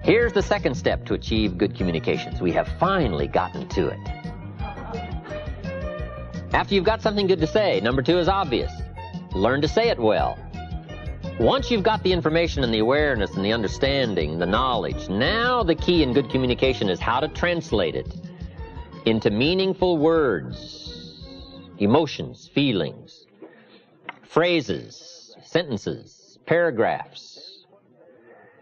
Here's the second step to achieve good communications. We have finally gotten to it. After you've got something good to say, number 2 is obvious. Learn to say it well. Once you've got the information and the awareness and the understanding, the knowledge, now the key in good communication is how to translate it into meaningful words, emotions, feelings, phrases, sentences, paragraphs.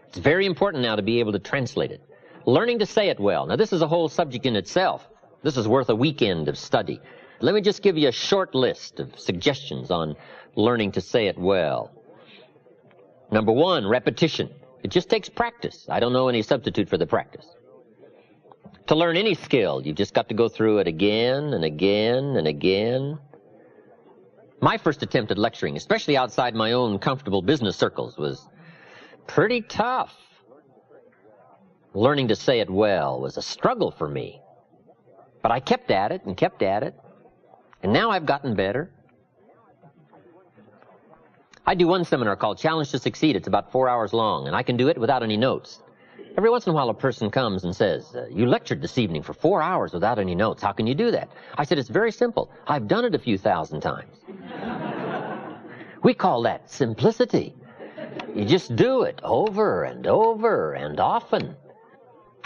It's very important now to be able to translate it. Learning to say it well. Now, this is a whole subject in itself. This is worth a weekend of study. Let me just give you a short list of suggestions on learning to say it well. Number 1, repetition. It just takes practice. I don't know any substitute for the practice. To learn any skill, you've just got to go through it again and again and again. My first attempt at lecturing, especially outside my own comfortable business circles, was pretty tough. Learning to say it well was a struggle for me. But I kept at it and kept at it. And now I've gotten better. I do one seminar called Challenge to Succeed. It's about 4 hours long, and I can do it without any notes. Every once in a while a person comes and says, you lectured this evening for 4 hours without any notes. How can you do that? I said, it's very simple. I've done it a few thousand times. We call that simplicity. You just do it over and over and often.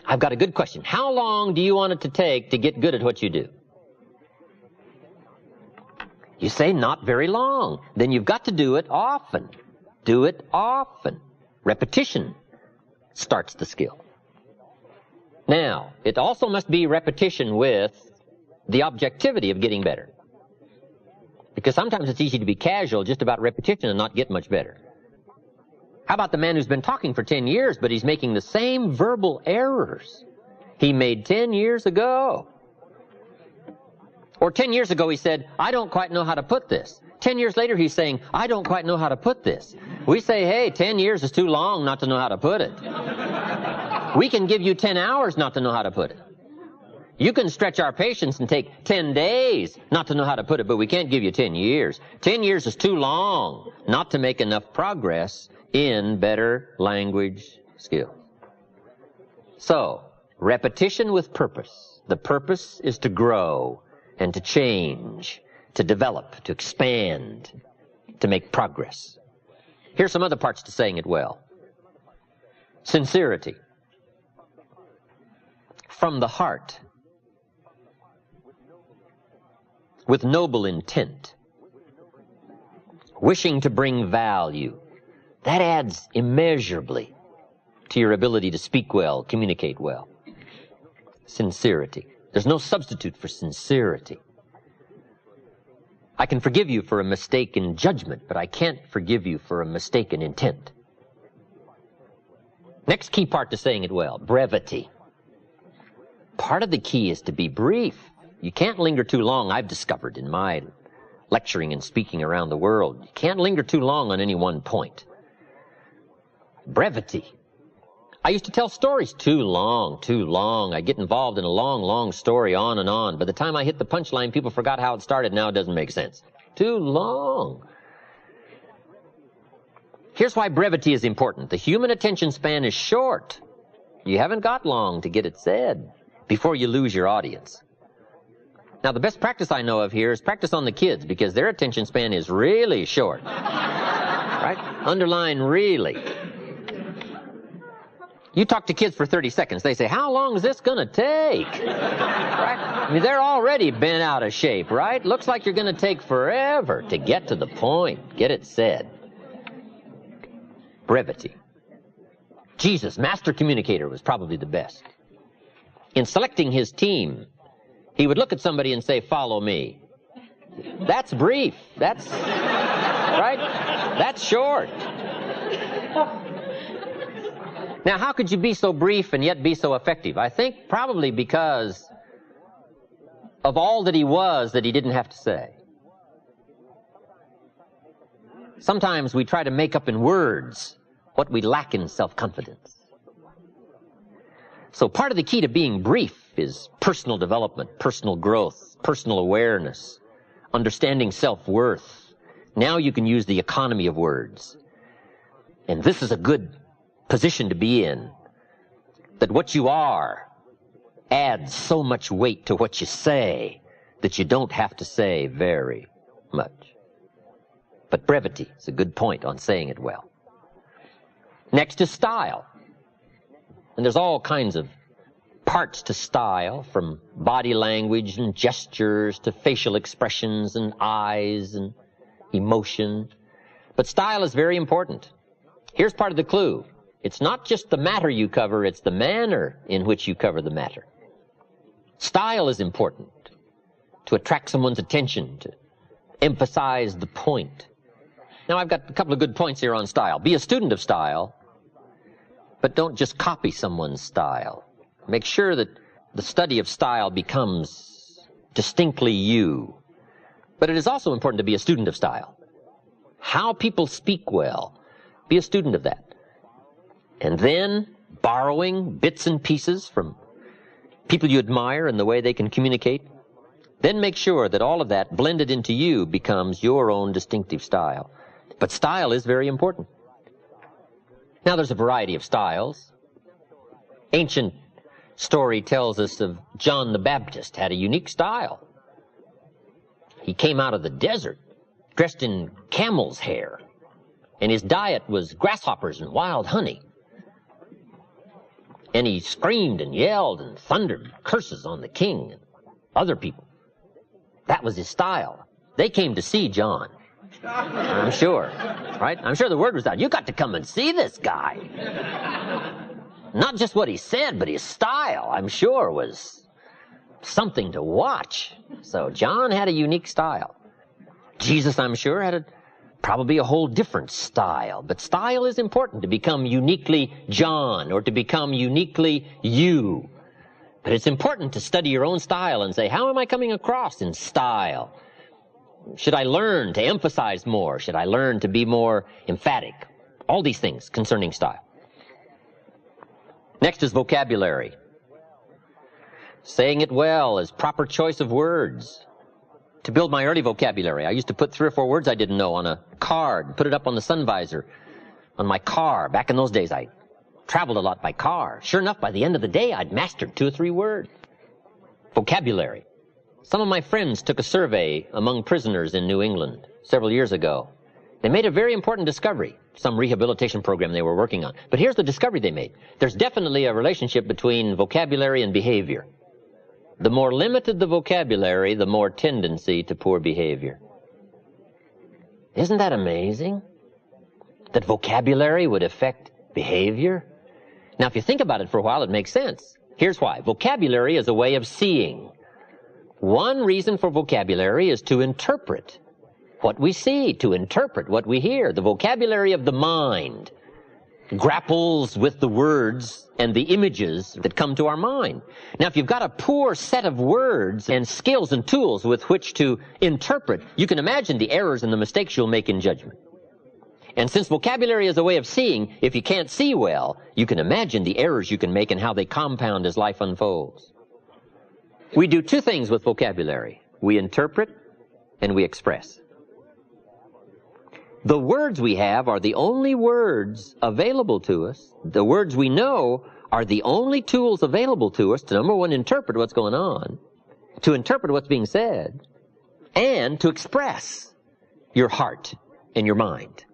I've got a good question. How long do you want it to take to get good at what you do? You say, not very long. Then you've got to do it often. Do it often. Repetition starts the skill. Now, it also must be repetition with the objectivity of getting better. Because sometimes it's easy to be casual just about repetition and not get much better. How about the man who's been talking for 10 years, but he's making the same verbal errors he made 10 years ago? Or 10 years ago he said, I don't quite know how to put this. 10 years later he's saying, I don't quite know how to put this. We say, hey, 10 years is too long not to know how to put it. We can give you 10 hours not to know how to put it. You can stretch our patience and take 10 days not to know how to put it, but we can't give you 10 years. 10 years is too long not to make enough progress in better language skills. So, repetition with purpose. The purpose is to grow and to change, to develop, to expand, to make progress. Here's some other parts to saying it well. Sincerity. From the heart. With noble intent. Wishing to bring value. That adds immeasurably to your ability to speak well, communicate well. Sincerity. There's no substitute for sincerity. I can forgive you for a mistake in judgment, but I can't forgive you for a mistake in intent. Next key part to saying it well, brevity. Part of the key is to be brief. You can't linger too long, I've discovered in my lecturing and speaking around the world. You can't linger too long on any one point. Brevity. I used to tell stories too long. I'd get involved in a long story on and on. By the time I hit the punchline, people forgot how it started. Now it doesn't make sense. Too long. Here's why brevity is important. The human attention span is short. You haven't got long to get it said before you lose your audience. Now, the best practice I know of here is practice on the kids, because their attention span is really short. Right? Underline really. You talk to kids for 30 seconds. They say, how long is this going to take? Right? I mean, they're already bent out of shape, right? Looks like you're going to take forever to get to the point, get it said. Brevity. Jesus, master communicator, was probably the best. In selecting his team, he would look at somebody and say, follow me. That's brief. That's, right? That's short. Now, how could you be so brief and yet be so effective? I think probably because of all that he was that he didn't have to say. Sometimes we try to make up in words what we lack in self-confidence. So part of the key to being brief is personal development, personal growth, personal awareness, understanding self-worth. Now you can use the economy of words. And this is a good position to be in that what you are adds so much weight to what you say that you don't have to say very much. But brevity is a good point on saying it well. Next is style. And there's all kinds of parts to style, from body language and gestures to facial expressions and eyes and emotion. But style is very important. Here's part of the clue. It's not just the matter you cover, it's the manner in which you cover the matter. Style is important to attract someone's attention, to emphasize the point. Now, I've got a couple of good points here on style. Be a student of style, but don't just copy someone's style. Make sure that the study of style becomes distinctly you. But it is also important to be a student of style. How people speak well, be a student of that. And then borrowing bits and pieces from people you admire and the way they can communicate. Then make sure that all of that blended into you becomes your own distinctive style. But style is very important. Now, there's a variety of styles. Ancient story tells us of John the Baptist had a unique style. He came out of the desert dressed in camel's hair, and his diet was grasshoppers and wild honey. And he screamed and yelled and thundered curses on the king and other people. That was his style. They came to see John, I'm sure, right? I'm sure the word was out. You got to come and see this guy. Not just what he said, but his style, I'm sure, was something to watch. So John had a unique style. Jesus, I'm sure, had probably a whole different style. But style is important, to become uniquely John or to become uniquely you. But it's important to study your own style and say, how am I coming across in style? Should I learn to emphasize more? Should I learn to be more emphatic? All these things concerning style. Next is vocabulary. Saying it well is proper choice of words. To build my early vocabulary, I used to put 3 or 4 words I didn't know on a card, put it up on the sun visor on my car. Back in those days, I traveled a lot by car. Sure enough, by the end of the day, I'd mastered 2 or 3 words. Vocabulary. Some of my friends took a survey among prisoners in New England several years ago. They made a very important discovery, some rehabilitation program they were working on. But here's the discovery they made. There's definitely a relationship between vocabulary and behavior. The more limited the vocabulary, the more tendency to poor behavior. Isn't that amazing? That vocabulary would affect behavior? Now, if you think about it for a while, it makes sense. Here's why. Vocabulary is a way of seeing. One reason for vocabulary is to interpret what we see, to interpret what we hear. The vocabulary of the mind grapples with the words and the images that come to our mind. Now, if you've got a poor set of words and skills and tools with which to interpret, you can imagine the errors and the mistakes you'll make in judgment. And since vocabulary is a way of seeing, if you can't see well, you can imagine the errors you can make and how they compound as life unfolds. We do 2 things with vocabulary. We interpret and we express. The words we have are the only words available to us. The words we know are the only tools available to us to, number one, interpret what's going on, to interpret what's being said, and to express your heart and your mind.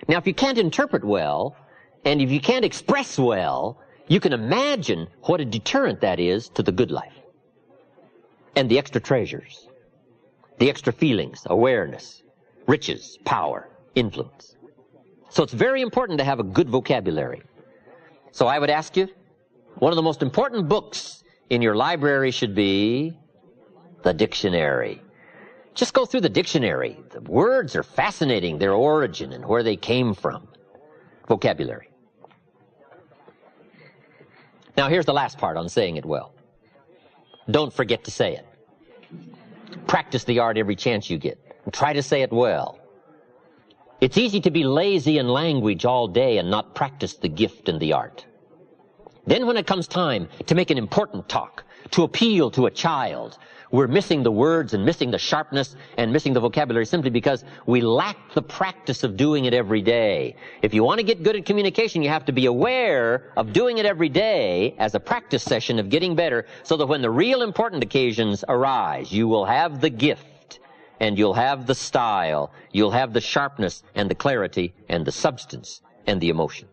Now, if you can't interpret well, and if you can't express well, you can imagine what a deterrent that is to the good life. And the extra treasures, the extra feelings, awareness, riches, power, influence. So it's very important to have a good vocabulary. So I would ask you, one of the most important books in your library should be the dictionary. Just go through the dictionary. The words are fascinating, their origin and where they came from. Vocabulary. Now here's the last part on saying it well. Don't forget to say it. Practice the art every chance you get. And try to say it well. It's easy to be lazy in language all day and not practice the gift and the art. Then when it comes time to make an important talk, to appeal to a child. We're missing the words and missing the sharpness and missing the vocabulary simply because we lack the practice of doing it every day. If you want to get good at communication, you have to be aware of doing it every day as a practice session of getting better, so that when the real important occasions arise, you will have the gift and you'll have the style, you'll have the sharpness and the clarity and the substance and the emotion.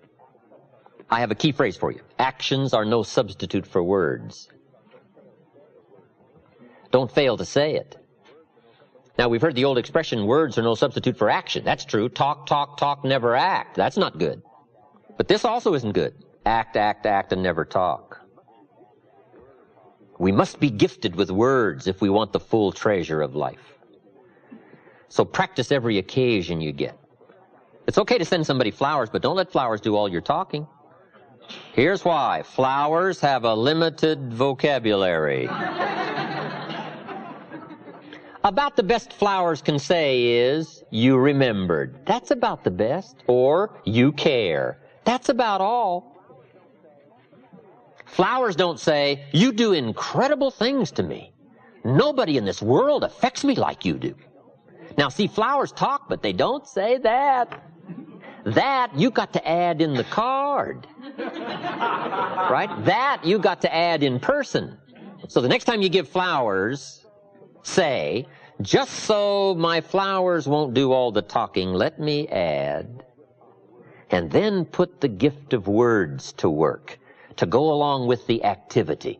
I have a key phrase for you. Actions are no substitute for words. Don't fail to say it. Now, we've heard the old expression, words are no substitute for action. That's true. Talk, talk, talk, never act. That's not good. But this also isn't good. Act, act, act, and never talk. We must be gifted with words if we want the full treasure of life. So practice every occasion you get. It's okay to send somebody flowers, but don't let flowers do all your talking. Here's why. Flowers have a limited vocabulary. About the best flowers can say is, you remembered. That's about the best. Or, you care. That's about all. Flowers don't say, you do incredible things to me. Nobody in this world affects me like you do. Now, see, flowers talk, but they don't say that. That you got to add in the card. Right? That you got to add in person. So the next time you give flowers, say, just so my flowers won't do all the talking, let me add, and then put the gift of words to work to go along with the activity.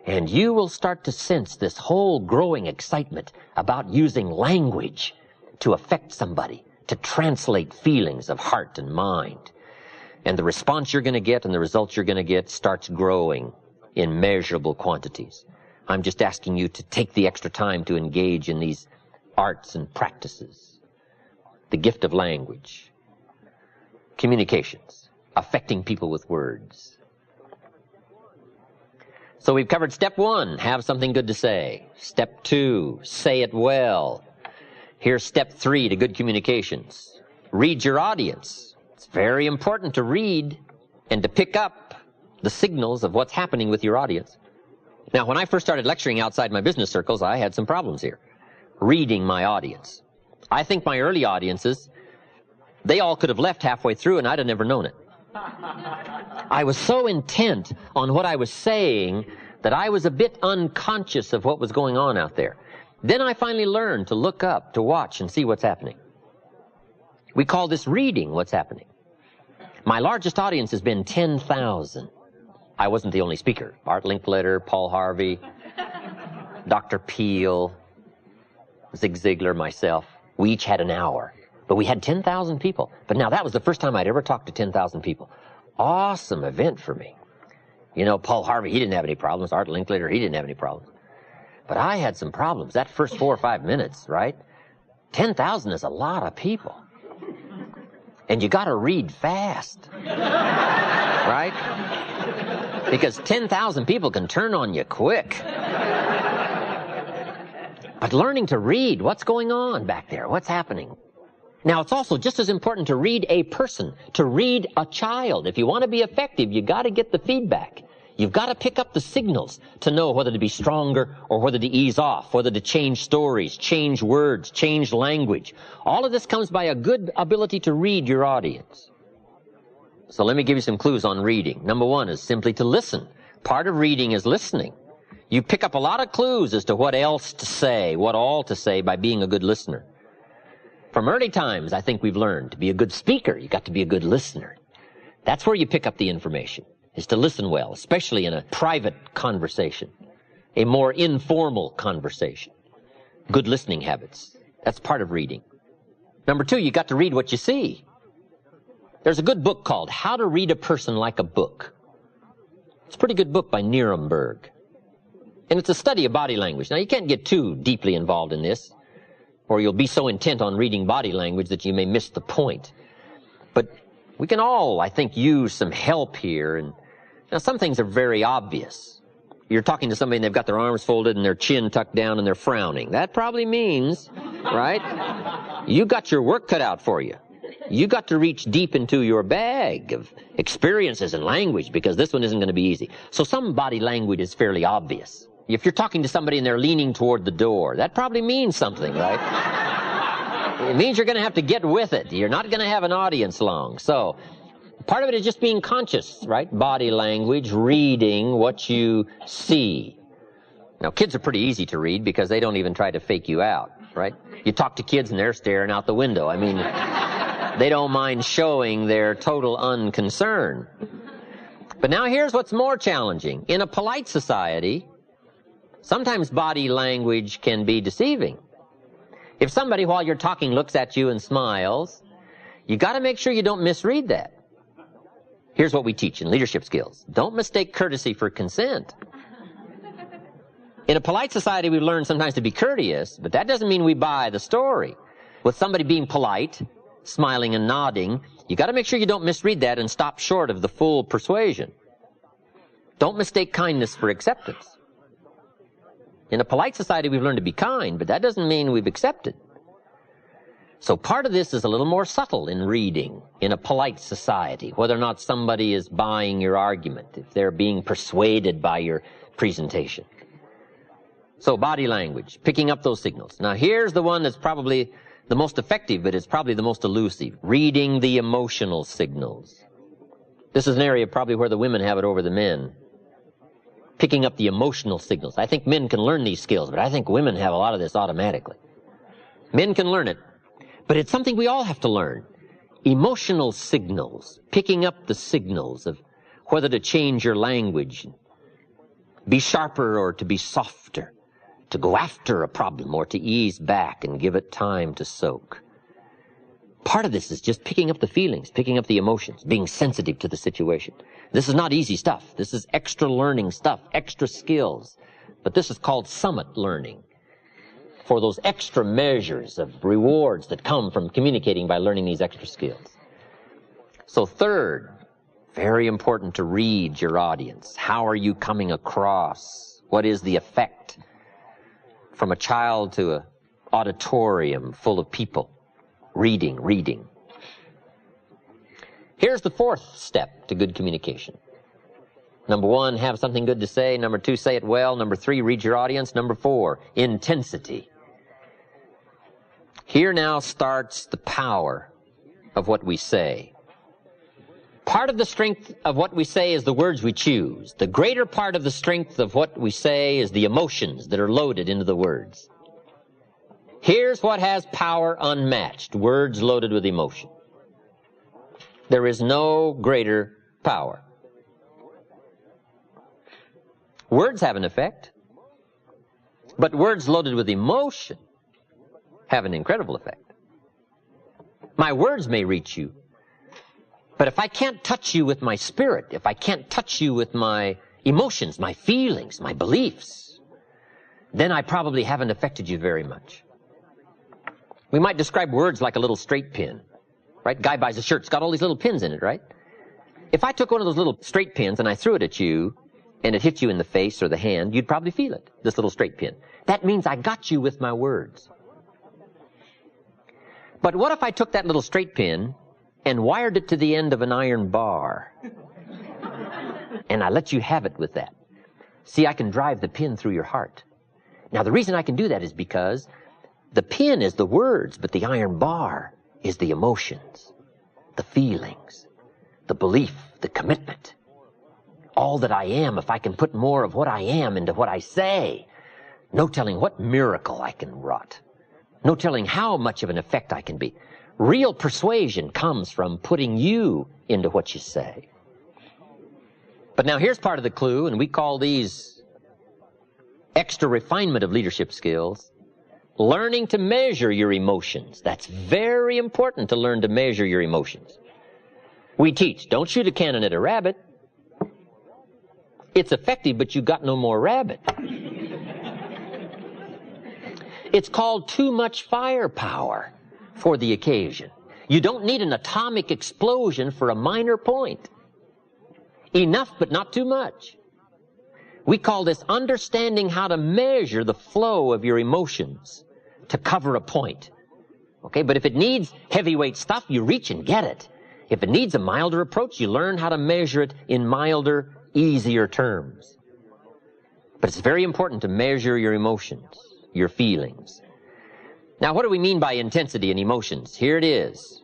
And you will start to sense this whole growing excitement about using language to affect somebody, to translate feelings of heart and mind. And the response you're going to get and the results you're going to get starts growing in measurable quantities. I'm just asking you to take the extra time to engage in these arts and practices. The gift of language, communications, affecting people with words. So we've covered step 1, have something good to say. Step 2, say it well. Here's step 3 to good communications. Read your audience. It's very important to read and to pick up the signals of what's happening with your audience. Now, when I first started lecturing outside my business circles, I had some problems here. Reading my audience. I think my early audiences, they all could have left halfway through and I'd have never known it. I was so intent on what I was saying that I was a bit unconscious of what was going on out there. Then I finally learned to look up, to watch and see what's happening. We call this reading what's happening. My largest audience has been 10,000. I wasn't the only speaker. Art Linkletter, Paul Harvey, Dr. Peel, Zig Ziglar, myself. We each had an hour. But we had 10,000 people. But now that was the first time I'd ever talked to 10,000 people. Awesome event for me. You know, Paul Harvey, he didn't have any problems. Art Linkletter, he didn't have any problems. But I had some problems. That first 4 or 5 minutes, right? 10,000 is a lot of people. And you got to read fast. Right? Because 10,000 people can turn on you quick. But learning to read, what's going on back there? What's happening? Now, it's also just as important to read a person, to read a child. If you want to be effective, you got to get the feedback. You've got to pick up the signals to know whether to be stronger or whether to ease off, whether to change stories, change words, change language. All of this comes by a good ability to read your audience. So let me give you some clues on reading. Number 1 is simply to listen. Part of reading is listening. You pick up a lot of clues as to what else to say, what all to say by being a good listener. From early times, I think we've learned to be a good speaker, you got to be a good listener. That's where you pick up the information, is to listen well, especially in a private conversation, a more informal conversation. Good listening habits. That's part of reading. Number 2, you got to read what you see. There's a good book called How to Read a Person Like a Book. It's a pretty good book by Nirenberg. And it's a study of body language. Now, you can't get too deeply involved in this, or you'll be so intent on reading body language that you may miss the point. But we can all, I think, use some help here. And now, some things are very obvious. You're talking to somebody and they've got their arms folded and their chin tucked down and they're frowning. That probably means, right, you got your work cut out for you. You got to reach deep into your bag of experiences and language, because this one isn't going to be easy. So some body language is fairly obvious. If you're talking to somebody and they're leaning toward the door, that probably means something, right? It means you're going to have to get with it. You're not going to have an audience long. So part of it is just being conscious, right? Body language, reading what you see. Now, kids are pretty easy to read because they don't even try to fake you out, right? You talk to kids and they're staring out the window. I mean, they don't mind showing their total unconcern. But now here's what's more challenging. In a polite society, sometimes body language can be deceiving. If somebody, while you're talking, looks at you and smiles, you got to make sure you don't misread that. Here's what we teach in leadership skills. Don't mistake courtesy for consent. In a polite society, we learn sometimes to be courteous, but that doesn't mean we buy the story. With somebody being polite, smiling and nodding, you got to make sure you don't misread that and stop short of the full persuasion. Don't mistake kindness for acceptance. In a polite society, we've learned to be kind, but that doesn't mean we've accepted. So part of this is a little more subtle in reading in a polite society, whether or not somebody is buying your argument, if they're being persuaded by your presentation. So body language, picking up those signals. Now here's the one that's probably the most effective, but it's probably the most elusive. Reading the emotional signals. This is an area probably where the women have it over the men. Picking up the emotional signals. I think men can learn these skills, but I think women have a lot of this automatically. Men can learn it, but it's something we all have to learn. Emotional signals. Picking up the signals of whether to change your language, be sharper or to be softer, to go after a problem or to ease back and give it time to soak. Part of this is just picking up the feelings, picking up the emotions, being sensitive to the situation. This is not easy stuff. This is extra learning stuff, extra skills. But this is called summit learning, for those extra measures of rewards that come from communicating by learning these extra skills. So third, very important to read your audience. How are you coming across? What is the effect? From a child to an auditorium full of people. Reading. Here's the fourth step to good communication. Number one, have something good to say. Number two, say it well. Number three, read your audience. Number four, intensity. Here now starts the power of what we say. Part of the strength of what we say is the words we choose. The greater part of the strength of what we say is the emotions that are loaded into the words. Here's what has power unmatched, words loaded with emotion. There is no greater power. Words have an effect, but words loaded with emotion have an incredible effect. My words may reach you, but if I can't touch you with my spirit, if I can't touch you with my emotions, my feelings, my beliefs, then I probably haven't affected you very much. We might describe words like a little straight pin, right? Guy buys a shirt, it's got all these little pins in it, right? If I took one of those little straight pins and I threw it at you, and it hit you in the face or the hand, you'd probably feel it, this little straight pin. That means I got you with my words. But what if I took that little straight pin and wired it to the end of an iron bar? And I let you have it with that. See, I can drive the pin through your heart. Now, the reason I can do that is because the pin is the words, but the iron bar is the emotions, the feelings, the belief, the commitment. All that I am, if I can put more of what I am into what I say, no telling what miracle I can wrought. No telling how much of an effect I can be. Real persuasion comes from putting you into what you say. But now here's part of the clue, and we call these extra refinement of leadership skills. Learning to measure your emotions. That's very important to learn to measure your emotions. We teach, don't shoot a cannon at a rabbit. It's effective, but you got no more rabbit. It's called too much firepower for the occasion. You don't need an atomic explosion for a minor point. Enough, but not too much. We call this understanding how to measure the flow of your emotions to cover a point Okay, but if it needs heavyweight stuff, you reach and get it. If it needs a milder approach, you learn how to measure it in milder, easier terms. But it's very important to measure your emotions, your feelings. Now, what do we mean by intensity and emotions? Here it is.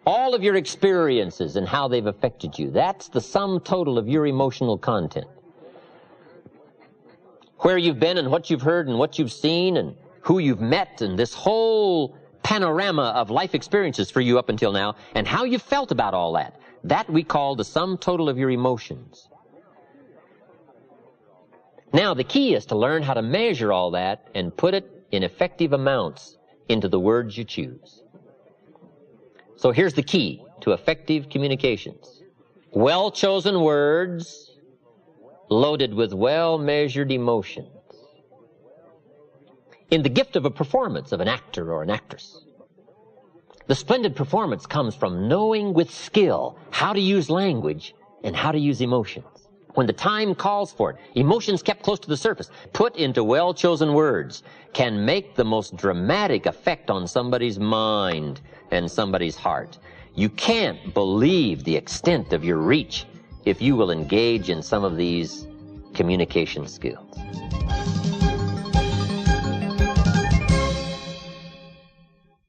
All of your experiences and how they've affected you. That's the sum total of your emotional content. Where you've been and what you've heard and what you've seen and who you've met and this whole panorama of life experiences for you up until now and how you felt about all that. That we call the sum total of your emotions. Now, the key is to learn how to measure all that and put it in effective amounts into the words you choose. So here's the key to effective communications. Well-chosen words loaded with well-measured emotions. In the gift of a performance of an actor or an actress, the splendid performance comes from knowing with skill how to use language and how to use emotions. When the time calls for it, emotions kept close to the surface, put into well-chosen words, can make the most dramatic effect on somebody's mind and somebody's heart. You can't believe the extent of your reach if you will engage in some of these communication skills.